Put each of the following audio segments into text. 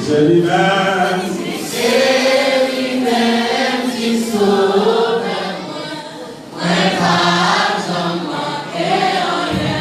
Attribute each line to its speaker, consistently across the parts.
Speaker 1: C'est lui-même.
Speaker 2: C'est lui-même qui sauve. Ouais, pas j'en manquais rien.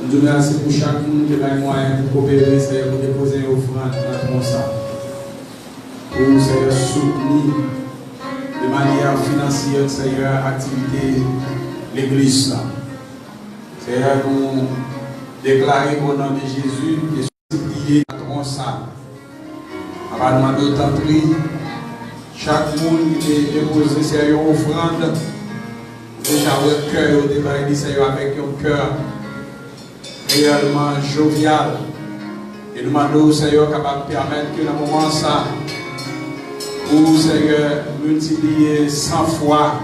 Speaker 1: Nous remercions pour chaque monde qui a moyen pour coopérer, pour déposer une offrande dans ton sang. Pour Seigneur soutenir de manière financière, Seigneur, l'activité de l'Église. Seigneur, nous déclarer au nom de Jésus et supplier dans ton sang. Avant de demander autant de prix, chaque monde qui a déposé Seigneur une offrande, déjà votre cœur au départ, Seigneur, avec un cœur réellement jovial. Et nous demandons au Seigneur capable de permettre que dans le moment ça, où Seigneur multiplier 100 fois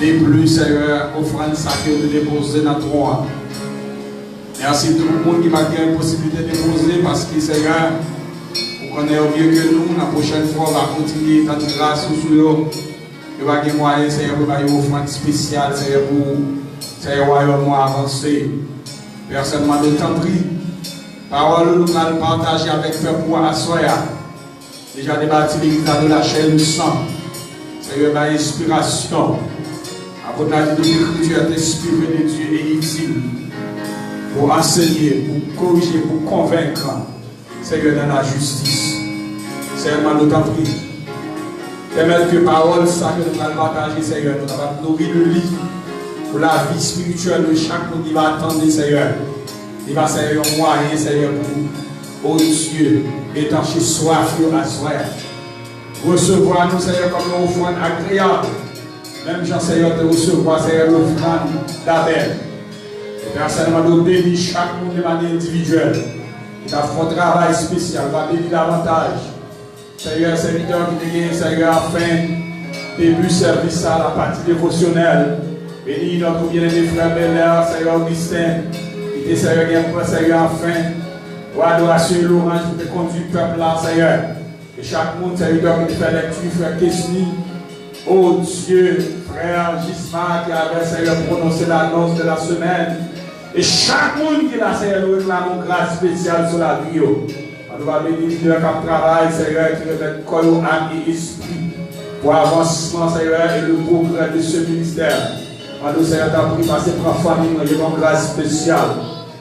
Speaker 1: des plus, Seigneur, offrande ça que vous déposez dans toi. Merci tout le monde qui m'a donné la possibilité de déposer parce que Seigneur, vous connaissez mieux que nous, la prochaine fois, on va continuer à grâce sur eux. Il va y avoir moyen, Seigneur, pour une offrande spéciale, Seigneur, pour Seigneur, royaume avancer. Personnellement, de temps pris, parole nous allons partager avec le peuple à Soya. Déjà débattu l'église de la chair du sang. Seigneur, ma inspiration. Après la vie de l'écriture est inspirée de Dieu et utile pour enseigner, pour corriger, pour convaincre. Seigneur, dans la justice. Seigneur, nous t'en prie. Permettre que parole, ça que nous allons partager, Seigneur, nous allons nourrir le lit pour la vie spirituelle de chaque monde qui va attendre, Seigneur. Il va, Seigneur, un moyen, Seigneur, pour, oh Dieu, étancher soif à soif. Recevoir nous, Seigneur, comme une offrande agréable. Même Jean, Seigneur, de recevoir, Seigneur, l'offrande d'Abel. Personnellement, nous bénir chaque monde de manière individuelle. Il a fait un travail spécial, il va bénir davantage. Seigneur, serviteur qui te gagne, Seigneur, afin début service à la partie dévotionnelle. Bénis notre bien-aimé frère Belair, Seigneur Augustin, qui te Seigneur, Seigneur, afin, pour adoration et l'orange, pour te conduire le peuple là, Seigneur. Et chaque monde, Seigneur, qui te fait lecture, frère Kesni, oh Dieu, frère Gisma, qui avait, Seigneur, prononcé l'annonce de la semaine. Et chaque monde qui l'a, Seigneur, nous réclame une grâce spéciale sur la vie. On va bénir le travail, Seigneur, qui revêt corps, âme et esprit pour avancement, Seigneur, et le progrès de ce ministère. On Seigneur, t'as pris passer pour la famille, nous avons une grâce spéciale.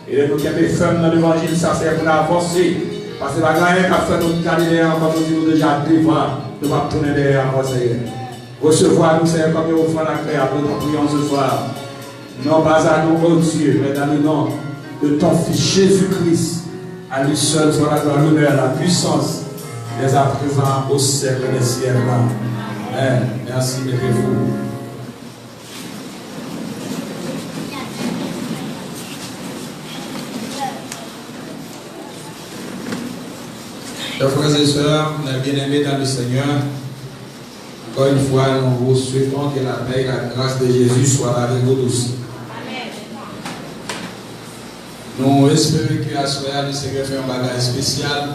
Speaker 1: Et nous qui sommes femmes dans l'évangile, ça c'est pour avancer. Parce que la grâce qui a fait notre carrière, comme nous disons déjà devant, nous allons tourner derrière moi, Seigneur. Recevoir nous, Seigneur, comme nous offrons la création, nous prions ce soir. Non pas à nous, oh Dieu, mais dans le nom de ton Fils Jésus-Christ. À lui seul soit la gloire, l'honneur, la puissance, dès à présent au siècle des siècles. Amen. Merci, mettez-vous. Chers frères et sœurs, bien-aimés dans le Seigneur, encore une fois, nous vous souhaitons que la paix et la grâce de Jésus soient avec vous tous. Nous espérons qu'à ce soir, le Seigneur fait un bagage spécial.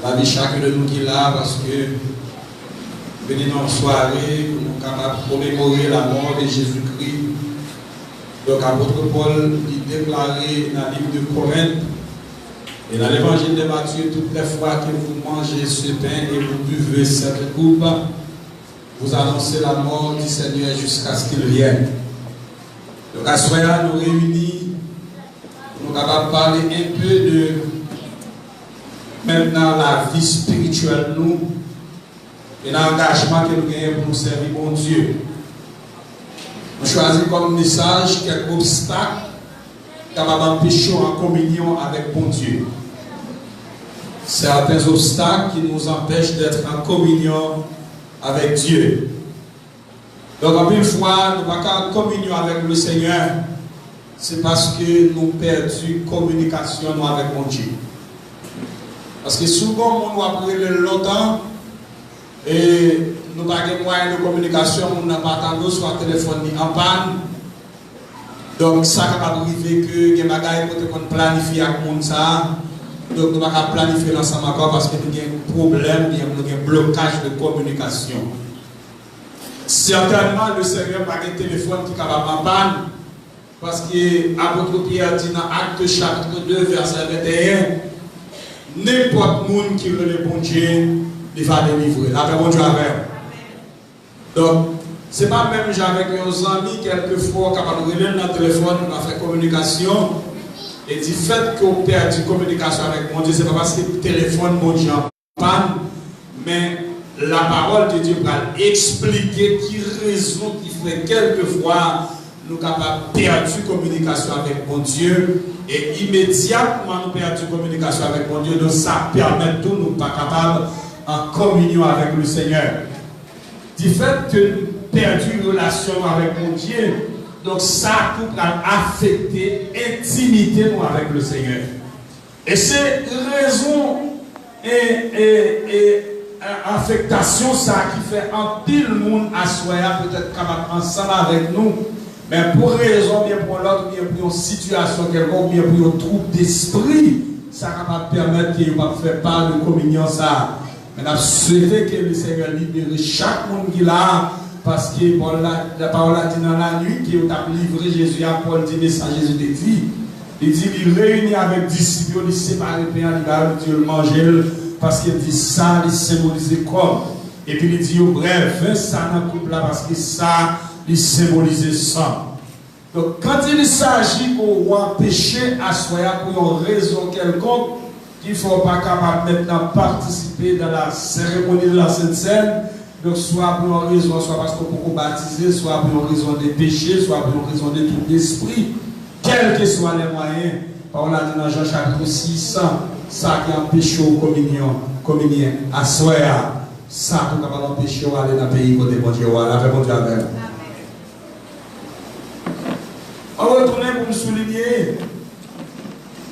Speaker 1: La vie chacun de nous qui est là, parce que venir dans une soirée, nous sommes capables de commémorer la mort de Jésus-Christ. Donc, l'apôtre Paul, il déclarait dans le livre de Corinthe, et dans l'évangile de Matthieu, toutes les fois que vous mangez ce pain et vous buvez cette coupe, vous annoncez la mort du Seigneur jusqu'à ce qu'il vienne. Donc, à ce soir, nous réunissons. Nous allons parler un peu de maintenant la vie spirituelle nous et l'engagement que nous gagnons pour nous servir mon Dieu. Nous choisissons comme message quelques obstacles qui peuvent empêcher en communion avec mon Dieu. Certains obstacles qui nous empêchent d'être en communion avec Dieu. Donc, en une fois, nous ne pouvons pas en communion avec le Seigneur. C'est parce que nous perdons communication avec mon Dieu. Parce que souvent, on nous appelle longtemps et nous n'avons pas de moyens de communication, nous n'avons pas attendu soit téléphone ni en panne. Donc, ça va arriver que les bagages pour planifier avec le monde. Donc, nous ne pouvons pas planifier l'ensemble encore parce que nous avons un problème, nous avons un blocage de communication. Certainement, le Seigneur n'a pas de téléphone qui est capable en panne. Parce que l'apôtre Pierre dit dans Actes chapitre 2, verset 21, n'importe monde qui veut le bon Dieu, il va délivrer. La paix bon Dieu avec. Donc, ce n'est pas même avec nos amis, quelquefois, quand on relève dans le téléphone, on va faire communication. Et du fait qu'on perd une communication avec mon Dieu, ce n'est pas parce que le téléphone, mon Dieu, en panne, mais la parole de Dieu va expliquer qui raison qui fait quelquefois nous sommes capables de perdre communication avec mon Dieu et immédiatement nous perdons communication avec mon Dieu. Donc ça permet de nous pas capables en communion avec le Seigneur. Du fait que nous perdons une relation avec mon Dieu, donc ça peut affecter l'intimité avec le Seigneur. Et c'est raison et affectation ça qui fait un pile monde à soi peut-être capable ensemble avec nous. Mais pour raison, bien pour l'autre, bien pour une situation quelconque, bien pour un trouble d'esprit, ça va permettre qu'il ne va faire part de communion ça Mais nous souhaitons que le Seigneur libère chaque monde qui est là, parce que la parole a dit dans la nuit qu'il a livré Jésus à Paul, dit message Jésus te dit. Il dit il réunit avec disciples, il sépare le pain, il dit le manger, parce qu'il dit ça, il symbolise le corps. Et puis il dit bref, ça dans le couple là, parce que ça, il symbolise ça. Donc quand il s'agit pour empêcher à soi pour une raison quelconque, il ne faut pas capable maintenant participer dans la cérémonie de la Sainte Seine, donc soit pour une raison, soit parce qu'on peut baptiser, soit pour une raison de péché, soit pour une raison de tout l'esprit, quels que soient les moyens. On a dit dans Jean chapitre 6, ça qui empêche aux communions à soi, ça qui va empêcher d'aller dans le pays côté bon Dieu, avec bon Dieu avec. On va retourner pour me souligner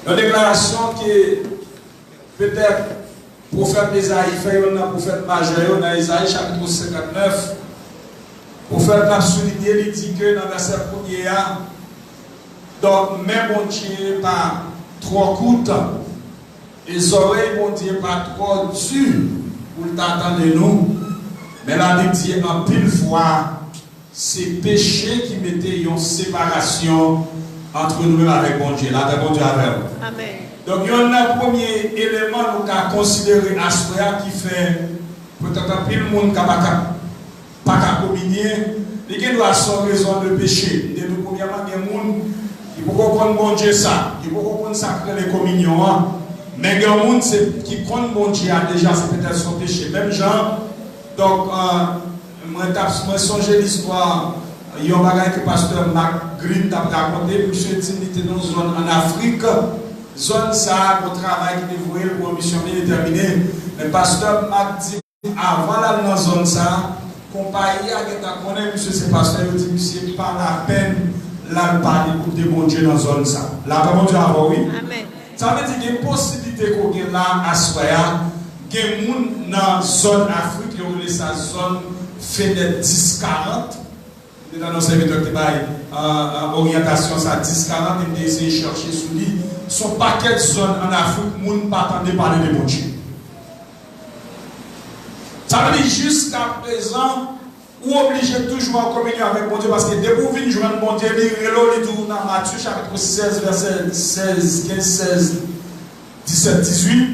Speaker 1: une déclaration que peut-être le prophète Isaïe fait, un prophète majeur dans Isaïe chapitre 59. Le prophète a souligné, il dit que dans le verset 1er, donc, mais mon Dieu pas trop courte, les oreilles, mon Dieu pas trop dures pour t'attendre nous. Mais la Bible dit en pile fois, c'est péché qui mettait une séparation entre nous-mêmes avec mon Dieu. Là, bon Dieu avec nous.
Speaker 2: Amen.
Speaker 1: Donc, il y a un premier élément nous avons considéré à ce qui fait peut-être pile monde qui n'a pas communier, il doit avoir raison de péché. Et nous, premièrement, il y a des gens qui peuvent comprendre bon Dieu ça, qui peuvent comprendre ça que les communions. Mais il y a des gens qui comprennent bon Dieu déjà, c'est peut-être son péché. Même Jean, donc, moi, songé l'histoire, il y a un bagage que le pasteur Mark Green a raconté, monsieur dit qu'il était dans une zone en Afrique, zone ça, au travail qui est voué pour une mission bien déterminée. Mais le pasteur Mark dit, avant d'aller dans la zone ça, compagnie à qui connaît, monsieur, c'est pasteur, il dit, monsieur, pas la peine, là, parler pour des bons dieux dans la zone ça. Là, bon Dieu, avant, oui. Amen. Ça veut dire qu'il y a une possibilité qu'on ait là à Soya, qu'il y a des gens dans la zone Afrique, qui ont sa zone fenêtre 10-40. Dans nos serviteurs qui ont orientation, ça 10-40, ils essaient de chercher sous lui. Son paquet de zones en Afrique, les gens ne pas parler de bon Dieu. Ça veut dire jusqu'à présent, ou obligé toujours à communier avec mon Dieu, parce que dès que vous venez joindre mon Dieu, il dit dans Matthieu chapitre 16, verset 16, 15, 16, 17, 18,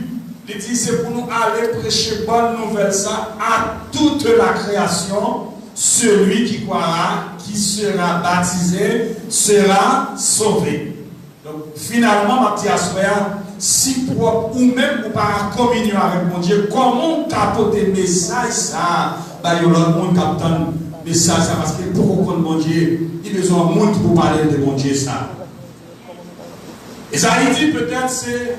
Speaker 1: il dit c'est pour nous aller prêcher bonne nouvelle ça à toute la création. Celui qui croira, qui sera baptisé, sera sauvé. Donc finalement, ma petite assoya, si propre ou même ou par communion avec mon Dieu, comment capoter le message ça? Il y a l'autre monde qui attend le message ça parce que pour comprendre mon Dieu, il y a besoin de monde pour parler de mon Dieu ça. Et ça il dit peut-être c'est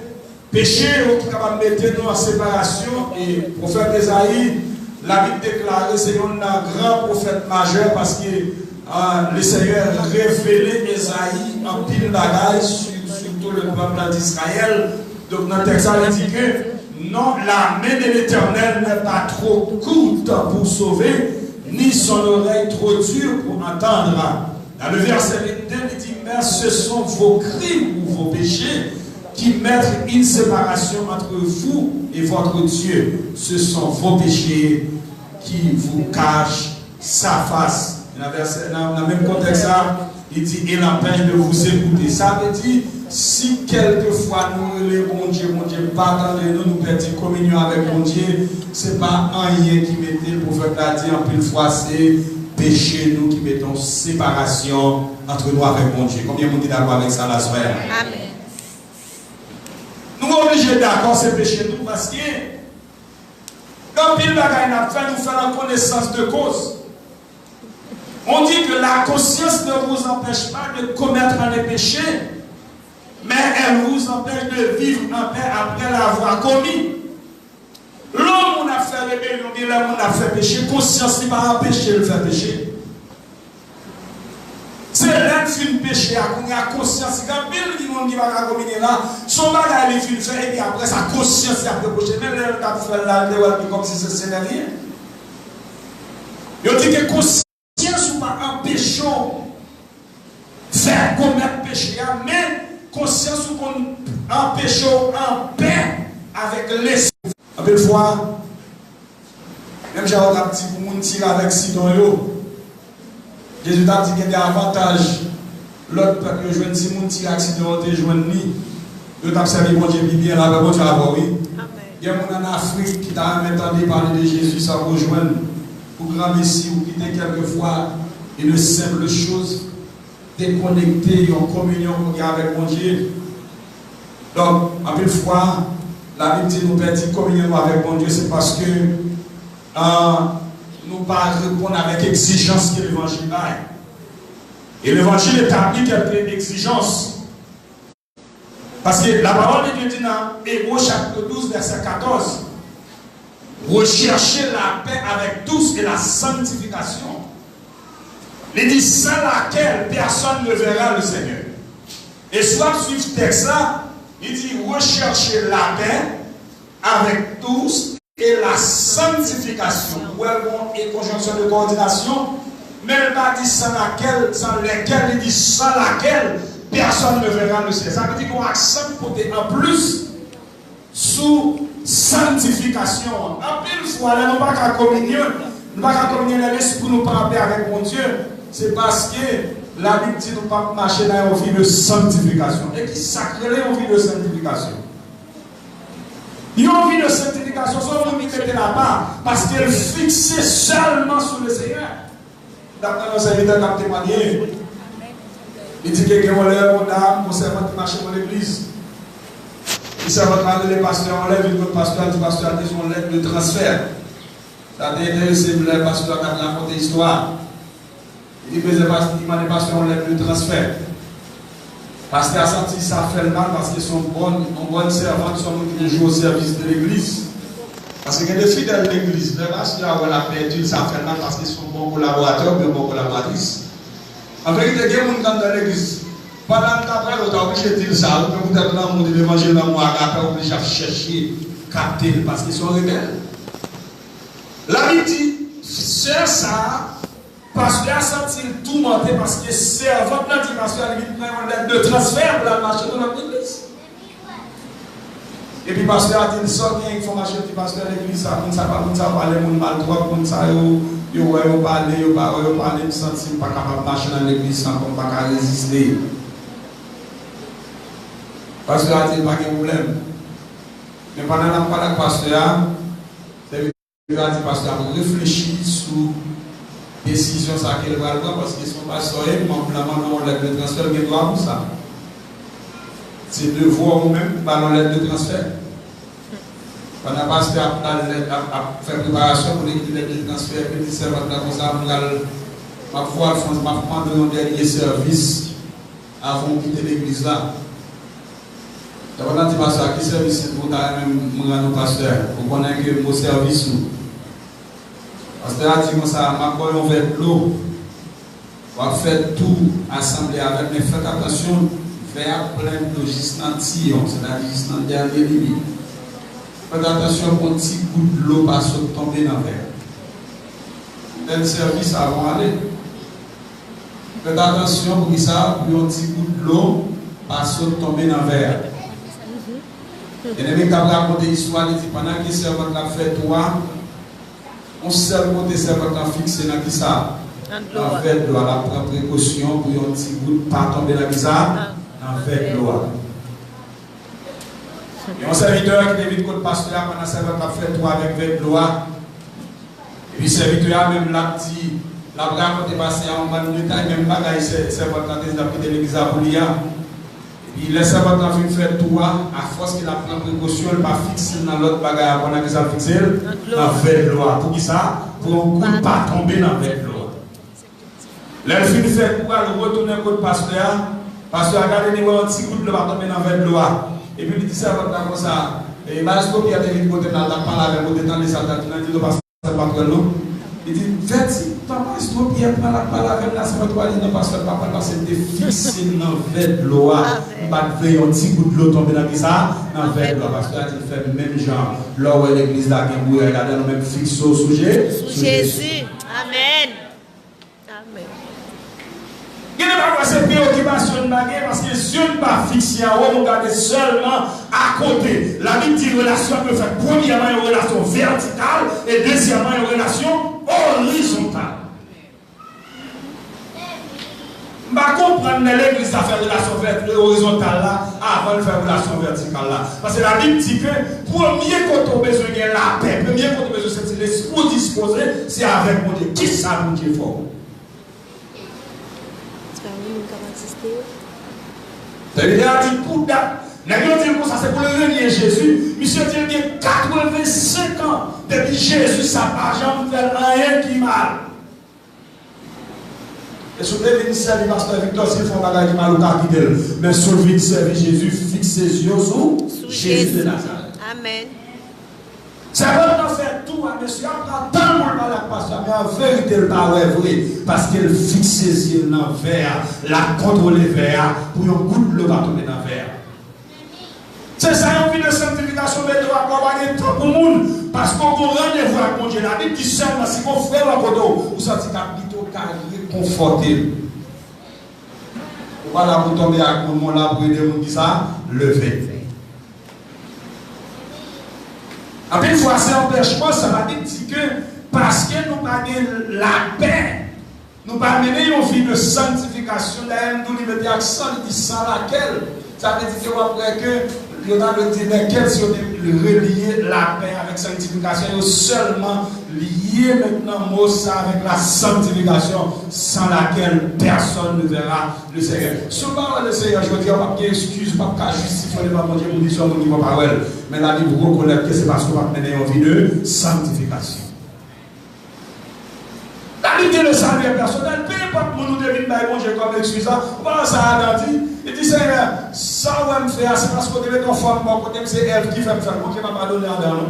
Speaker 1: péché qui va mettre nous en séparation. Et le prophète Esaïe, la Bible déclare c'est un grand prophète majeur parce que le Seigneur a révélé Esaïe en pile bagaille sur tout le peuple d'Israël. Donc dans le texte, il dit que non, la main de l'Éternel n'est pas trop courte pour sauver, ni son oreille trop dure pour entendre. Dans le verset 22, il dit, mais ce sont vos crimes ou vos péchés qui mettent une séparation entre vous et votre Dieu. Ce sont vos péchés qui vous cachent sa face. Dans le même contexte, il dit, il empêche de vous écouter. Ça veut dire, si quelquefois nous, les bon Dieu, pardonnez nous, nous perdons communion avec mon Dieu, ce n'est pas un rien qui mettait le prophète l'a dit en pile fois, c'est péché nous qui mettons séparation entre nous avec mon Dieu. Combien de monde est d'accord avec ça la soirée? Amen. Nous sommes obligés d'accord, c'est péché nous parce que quand pile bagaille n'a fait, nous faire la connaissance de cause. On dit que la conscience ne vous empêche pas de commettre un péché, mais elle vous empêche de vivre en paix après l'avoir commis. L'homme a fait rébellion, l'homme a fait péché, conscience n'est pas empêché de faire péché. C'est l'un qui fait péché, il y a conscience, quand il va communier là, son bagage il fait faire, et puis après sa conscience a péché, même l'homme a fait là, comme si c'est rien. Il dit que conscience ou pas empêchons faire commettre péché, mais conscience ou qu'on empêchons en paix avec l'esprit. Une fois, Même j'ai un petit pour moun tirer avec Sidon yo. Jésus t'a dit qu'il y a des avantages. L'autre peuple yo joine si moun tirer avec Sidon te joine ni. Yo t'a servi bon Dieu bien là bon Dieu là oui. Il y a moun en Afrique qui t'a entendu parler de Jésus ça rejoindre pour grand Messie ou quitter quelquefois une simple chose déconnecter en communion avec mon Dieu. Donc, en une fois, la Bible dit nous perdons communion avec mon Dieu, c'est parce que nous ne pas répondre avec exigence que l'évangile a. Et l'évangile établit quelques exigences. Parce que la parole de Dieu dit dans Hébreux chapitre 12, verset 14, recherchez la paix avec tous et la sanctification. Il dit sans laquelle personne ne verra le Seigneur. Et soit suivre ce texte-là, il dit rechercher la paix avec tous et la sanctification. Ou et conjonction de coordination, mais il n'a pas dit sans lesquelles, il dit sans laquelle personne ne verra le Seigneur. Ça veut dire qu'on accent côté en plus sous sanctification. En pile fois, là, nous n'avons pas qu'à communier. Nous n'avons pas qu'à communier l'esprit pour nous parler avec mon Dieu. C'est parce que la Bible dit nous ne pas marcher dans une vie de sanctification. Et qui sacré une vie de sanctification. Une vie de sanctification, sans nous mettre là-bas, parce qu'elle fixe seulement sur le Seigneur. D'après nos serviteurs qui ont témoigné, il dit que quelqu'un enlève mon âme, mon servant qui marche dans l'église. Il servant de les pasteurs enlève, et le pasteur dit pasteur a dit son lettre de transfert. Ça a intéressé le pasteur qui a raconté l'histoire. Il dit que le pasteur enlève le transfert. Parce qu'il a senti ça fait le mal, parce qu'ils sont bonnes servantes, sont qui jouent au service de l'église. Parce qu'il y a des fidèles de l'église, le pasteur a perdu, ça fait le mal parce qu'ils sont bons collaborateurs, mais bons collaboratrices. En vérité, il y a des gens dans l'église. Pendant que tu as obligé de dire ça, vous êtes dans le monde de l'évangile, vous êtes obligé de chercher, capter, parce qu'ils sont rebelles. La Bible dit, c'est ça. Parce qu'il a senti tout monter, parce que c'est votre dit parce qu'il a une lettre de transfert pour la marche dans notre église. Et puis parce qu'il a dit une sorte d'information qui passe dans l'église, ça ne va pas parler mal trop, comme ça, il va parler, il senti pas capable de marcher dans l'église sans qu'on pas résister. Parce qu'il a dit pas de problème. Mais pendant la parole de pasteur, il a dit pasteur, réfléchir sur décision ça qu'elle va prendre parce qu'ils sont pas soyez on l'aide de transfert mais droit pour ça c'est devoir ou même par l'aide de transfert pendant parce que à faire préparation pour l'équipe de transfert petit servant comme ça ma foi m'a prendre un dernier service avant de quitter l'église là d'abord on dit pas ça qui service pour même rendre pasteur pour connaître que mon service parce que là, dit comme ça, ma boy, on fait de l'eau. On va faire tout assembler avec, mais faites attention, vers plein de gisnantillons, c'est-à-dire gisnant dernier limite. Faites attention pour un petit coup de l'eau pas tomber dans le verre. Tel service avant aller. Faites attention pour ça, pour un petit coup de l'eau pas tomber dans le verre. Et les mecs qui ont raconté l'histoire, ils disent pendant que le servant a fait toi, on seul côté servant fixé dans qui ça. En fait, doit la prendre précaution pour un petit bout de pas tomber dans qui ça. En fait, loi. Et un serviteur qui évite que le pasteur pendant que servant a fait toi avec vête loi. Et puis le serviteur même l'a dit, la brave côté passé en bas de détail, même bagaille servant a dit de l'église à Boulia. Il laisse un temps faire tout à force qu'il a pris précaution, il va fixer dans l'autre bagarre pendant qu'il a fixé dans la loi. Pour qui ça? Pour ne pas tomber dans la loi. Là, il finit de faire quoi? Il retourne au pasteur. Pasteur a gardé un petit coup de l'eau, va tomber dans la loi. Et puis il dit ça comme ça. Et Masco qui a été côté dans la parole avec côté dans les salades, il dit le pasteur pas prendre l'eau. Il dit, faites, papa, est-ce que bien prendre la parole avec la semaine 3 il n'a pas fait papa parce que c'était fixé dans le l'eau. Pas de veille, un petit coup de l'eau tomber dans ça, dans le l'eau. Parce que là, il fait le même genre. Là où l'église là, il y a le même fixe au sujet.
Speaker 3: Jésus. Amen. Amen.
Speaker 1: Il n'y a pas de préoccupation de baguette parce que Dieu ne pas fixé en haut, on regarde seulement à côté. La Bible dit relation peut faire premièrement une relation verticale et deuxièmement une relation horizontale. Je ne comprends pas l'église à faire relation horizontale là avant de faire relation verticale là. Parce que la Bible dit que premier quand on a besoin de la paix, premier quand on a besoin de l'esprit disposé, c'est avec mon Dieu. Qui ça mon Dieu fort? Il a dit pour date. C'est pour le renier Jésus. Monsieur dit qu'il y a 85 ans depuis Jésus, ça n'a jamais fait rien qui mal. Et si vous devez servir pasteur Victor, s'il faut pas qui mal au capitaine, mais si vous devez servir Jésus, fixez les yeux sur Jésus de Nazareth.
Speaker 2: Amen.
Speaker 1: C'est vraiment faire tout, monsieur. Après tant de mal à pasteur, mais en vérité, le pas vrai, parce qu'elle fixe ses yeux dans le verre, la contrôler vers, pour une goutte de l'eau va tomber dans le verre. C'est ça, on vit de sanctification, mais tu vas accompagner tout le monde, parce qu'on va rendez-vous avec mon Dieu. La Bible dit seulement, si mon frère va côté, vous sentez capitaux carré, conforté. Voilà, pour tomber avec mon monde là, pour aider mon qui ça, lever. Après, une fois, c'est un empêchement, ça va dire que parce que nous avons la paix, nous ne pas mener une vie de sanctification, d'ailleurs, nous mettons l'accent, nous disons sans laquelle, ça veut dire qu'après que nous avons dit laquelle si on relier la paix avec sanctification, nous seulement lier maintenant mot ça avec la sanctification, sans laquelle personne ne verra le Seigneur. Souvent, le Seigneur, je veux dire, on ne peut pas excuse, pas justifier le mon Dieu, mon Dieu, mon niveau parole. Mais la Bible reconnaît que c'est parce qu'on va mener une vie de sanctification. La Bible dit le salut est personnel, peu importe mon nous devine, mon Dieu, comme excuse, on va ça à Dante. Il dit Seigneur, ça on va me faire, c'est parce qu'on devait conforme, mon côté, c'est elle qui fait me faire, mon Dieu m'a pas donné à nous.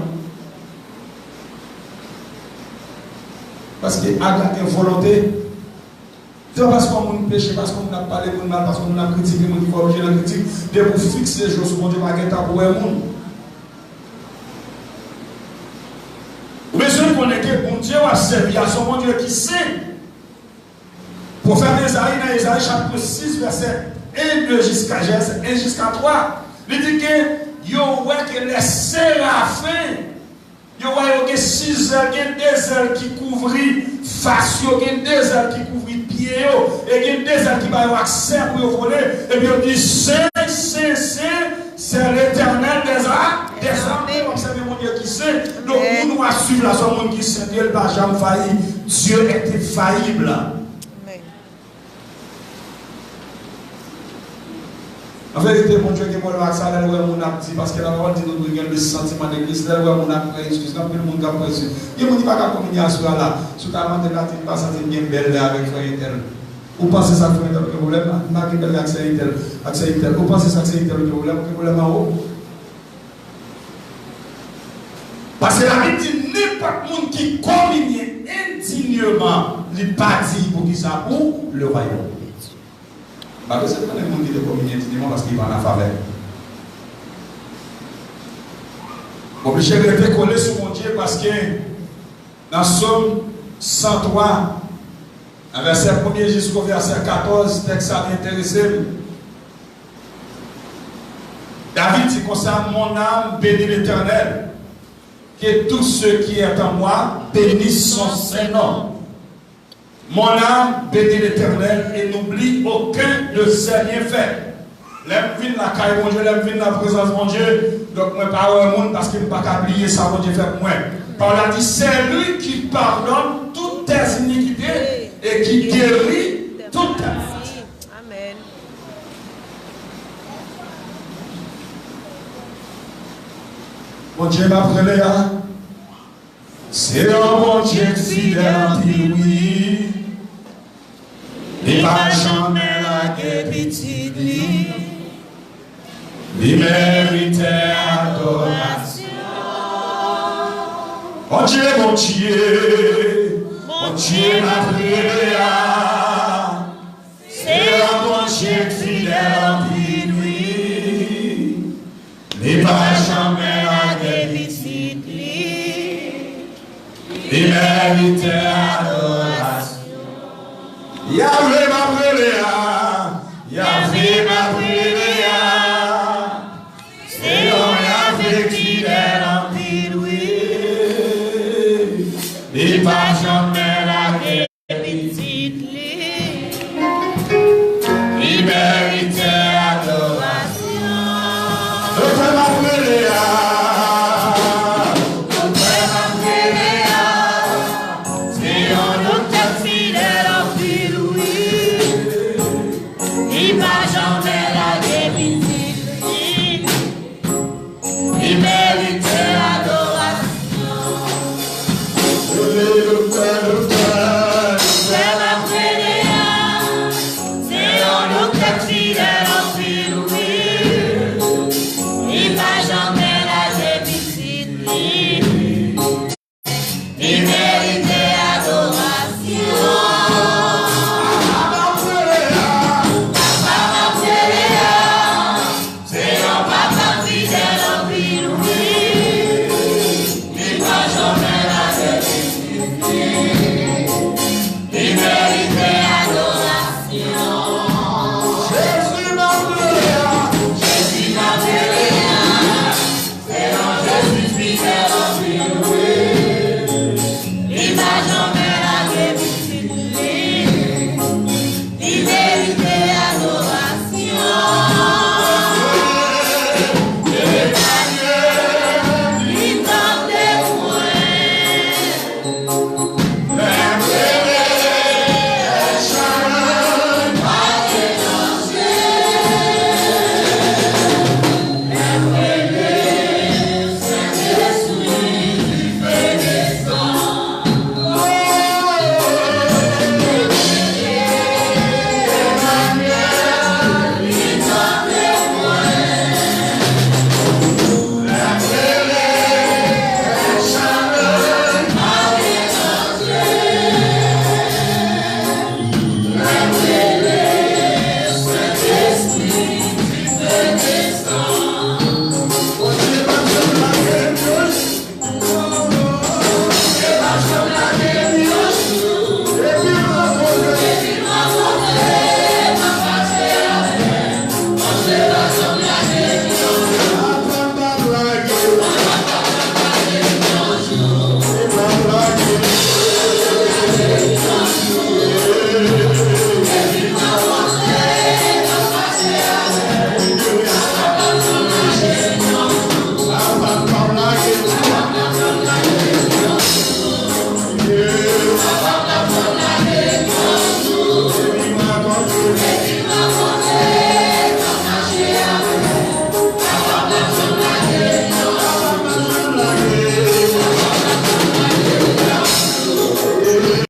Speaker 1: Parce qu'il y a une volonté. C'est parce qu'on a péché, parce qu'on a parlé de mal, parce qu'on a critiqué, on dit qu'on a critiqué, de vous fixer les choses sur mon Dieu, pas qu'un pour le monde. Vous besoin de connaître que mon Dieu a servi à son Dieu qui sait. Pour faire Ésaïe, dans Ésaïe chapitre 6, verset 1 jusqu'à 3, il dit que yo ouais que les séraphins, yo ouais que 6 ailes, 2 ailes qui couvrent face, 2 ailes qui couvrent pied, et 2 ailes qui ont accès pour voler, et puis on dit c'est l'Éternel des armées. Observez mon Dieu qui sait. Donc nous nous suivre la son monde qui sait. Dieu n'a jamais failli. Dieu est infaillible. En vérité, mon Dieu, qui est mon ça, là où on a dit, parce que la parole dit nous avons le sentiment de Christ, là où on a pris, excuse-moi, le monde a pris. Il ne dit pas qu'à communier à soi là. Sous ta main de la tête, pas sentir bien belle avec frère Intel. Vous pensez ça que c'est un problème? Marquez belle accès Intel. Vous pensez ça que c'est un problème en haut? Parce que la Bible dit n'importe monde qui communie indignement, il n'est pas dit pour qui ça pour le royaume. Parce que c'est pas le monde qui communie indignement parce qu'il va en la faveur. Obligé de rester collé sur mon Dieu parce que dans Somme 103, verset 1er jusqu'au verset 14, texte a intéressé. David dit comme ça, mon âme bénit l'Éternel. Que tout ce qui est en moi bénisse son Saint-Nom. Mon âme bénit l'Éternel et n'oublie aucun de ses bienfaits. L'aime vient la caille, mon Dieu, l'aime vient la présence, mon Dieu. Donc, moi, pas au monde parce qu'il ne peut pas oublier ça, mon Dieu, fait pour moi. Par là, dit, c'est lui qui pardonne toutes tes iniquités et qui guérit toutes tes maladies.
Speaker 2: Amen.
Speaker 1: Mon Dieu m'a prêlé, c'est un bon Dieu fidèle, dit oui. Il va jamais la petit lit. Il mérite adoration. Mon Dieu, mon Dieu m'a prêlé, c'est un bon Dieu fidèle, dit oui. Il va jamais la petit lit. Il mérite adoration. Yahweh m'a prêlé,
Speaker 2: Seigneur.